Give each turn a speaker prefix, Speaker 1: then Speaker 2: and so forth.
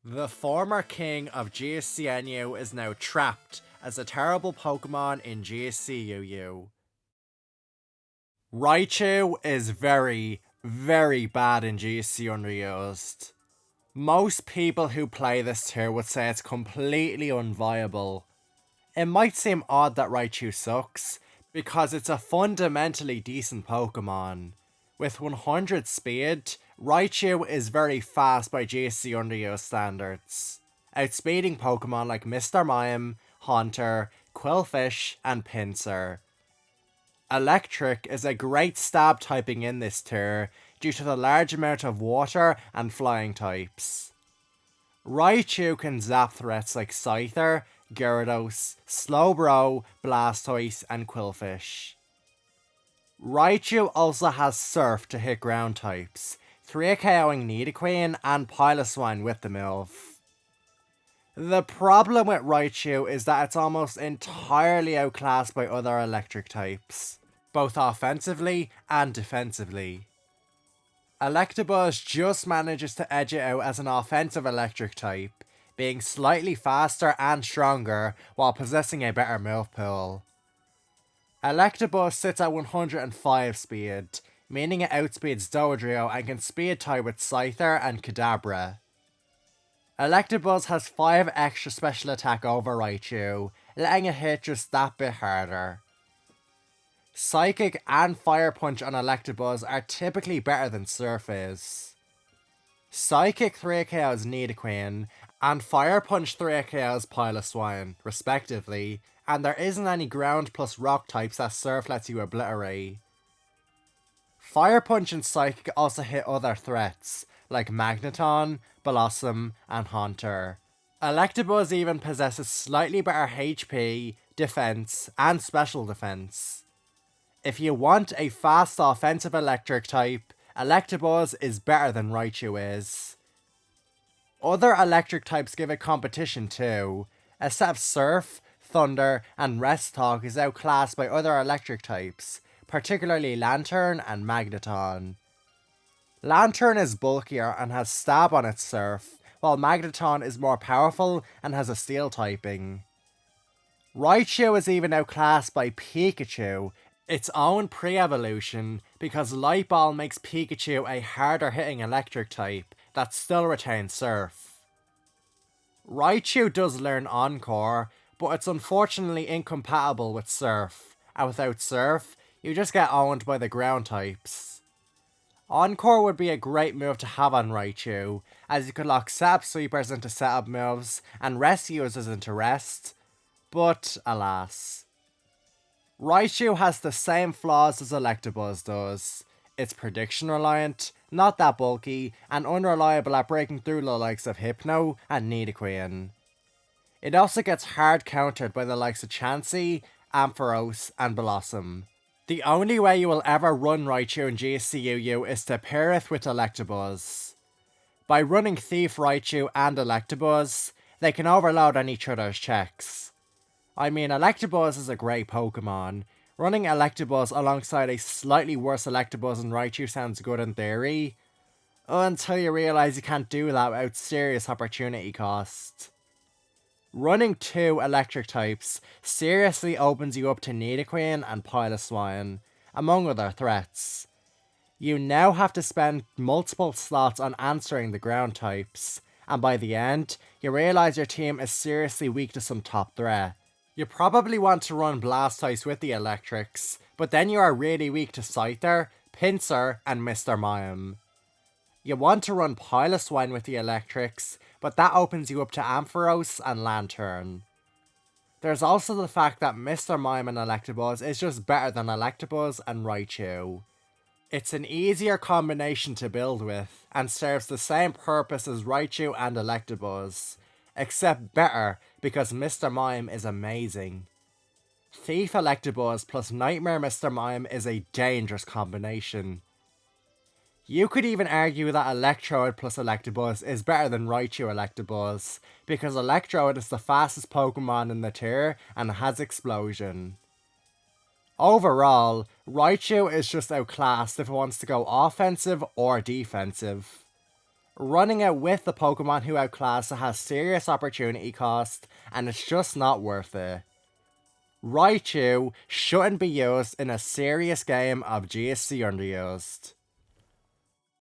Speaker 1: The former king of GSCNU is now trapped as a terrible Pokemon in GSCUU. Raichu is very, very bad in GSC Underused. Most people who play this tier would say it's completely unviable. It might seem odd that Raichu sucks, because it's a fundamentally decent Pokemon. With 100 speed, Raichu is very fast by GSC Underused standards, outspeeding Pokemon like Mr. Mime, Haunter, Quillfish, and Pinsir. Electric is a great stab typing in this tier due to the large amount of water and flying types. Raichu can zap threats like Scyther, Gyarados, Slowbro, Blastoise, and Quillfish. Raichu also has Surf to hit ground types, 3KOing Nidoqueen and Piloswine with the move. The problem with Raichu is that it's almost entirely outclassed by other electric types, both offensively and defensively. Electabuzz just manages to edge it out as an offensive electric type, being slightly faster and stronger while possessing a better move pool. Electabuzz sits at 105 speed, meaning it outspeeds Dodrio and can speed type with Scyther and Kadabra. Electabuzz has 5 extra special attack over Raichu, letting it hit just that bit harder. Psychic and Fire Punch on Electabuzz are typically better than Surf is. Psychic 3KOs Nidoqueen, and Fire Punch 3KOs Piloswine, respectively, and there isn't any ground plus rock types that Surf lets you obliterate. Fire Punch and Psychic also hit other threats, like Magneton, Blossom, and Haunter. Electabuzz even possesses slightly better HP, defense, and special defense. If you want a fast offensive electric type, Electabuzz is better than Raichu is. Other electric types give it competition too, except Surf, Thunder, and Rest Talk is outclassed by other electric types, particularly Lantern and Magneton. Lantern is bulkier and has Stab on its Surf, while Magneton is more powerful and has a Steel typing. Raichu is even outclassed by Pikachu, its own pre-evolution, because Light Ball makes Pikachu a harder hitting electric type that still retains Surf. Raichu does learn Encore, but it's unfortunately incompatible with Surf, and without Surf, you just get owned by the ground types. Encore would be a great move to have on Raichu, as you could lock Setup Sweepers into setup moves and Rest users into rest, but alas. Raichu has the same flaws as Electabuzz does. It's prediction reliant, not that bulky, and unreliable at breaking through the likes of Hypno and Nidoqueen. It also gets hard countered by the likes of Chansey, Ampharos, and Blossom. The only way you will ever run Raichu in GSCUU is to pair it with Electabuzz. By running Thief Raichu and Electabuzz, they can overload on each other's checks. I mean, Electabuzz is a great Pokemon. Running Electabuzz alongside a slightly worse Electabuzz and Raichu sounds good in theory, until you realise you can't do that without serious opportunity cost. Running 2 electric types seriously opens you up to Nidoqueen and Piloswine, among other threats. You now have to spend multiple slots on answering the ground types, and by the end, you realise your team is seriously weak to some top threat. You probably want to run Blastoise with the electrics, but then you are really weak to Scyther, Pinsir, and Mr. Mime. You want to run Piloswine with the electrics, but that opens you up to Ampharos and Lantern. There's also the fact that Mr. Mime and Electabuzz is just better than Electabuzz and Raichu. It's an easier combination to build with, and serves the same purpose as Raichu and Electabuzz, except better because Mr. Mime is amazing. Thief Electabuzz plus Nightmare Mr. Mime is a dangerous combination. You could even argue that Electrode plus Electabuzz is better than Raichu Electabuzz, because Electrode is the fastest Pokemon in the tier and has Explosion. Overall, Raichu is just outclassed if it wants to go offensive or defensive. Running it with the Pokemon who outclass it has serious opportunity cost, and it's just not worth it. Raichu shouldn't be used in a serious game of GSC Underused.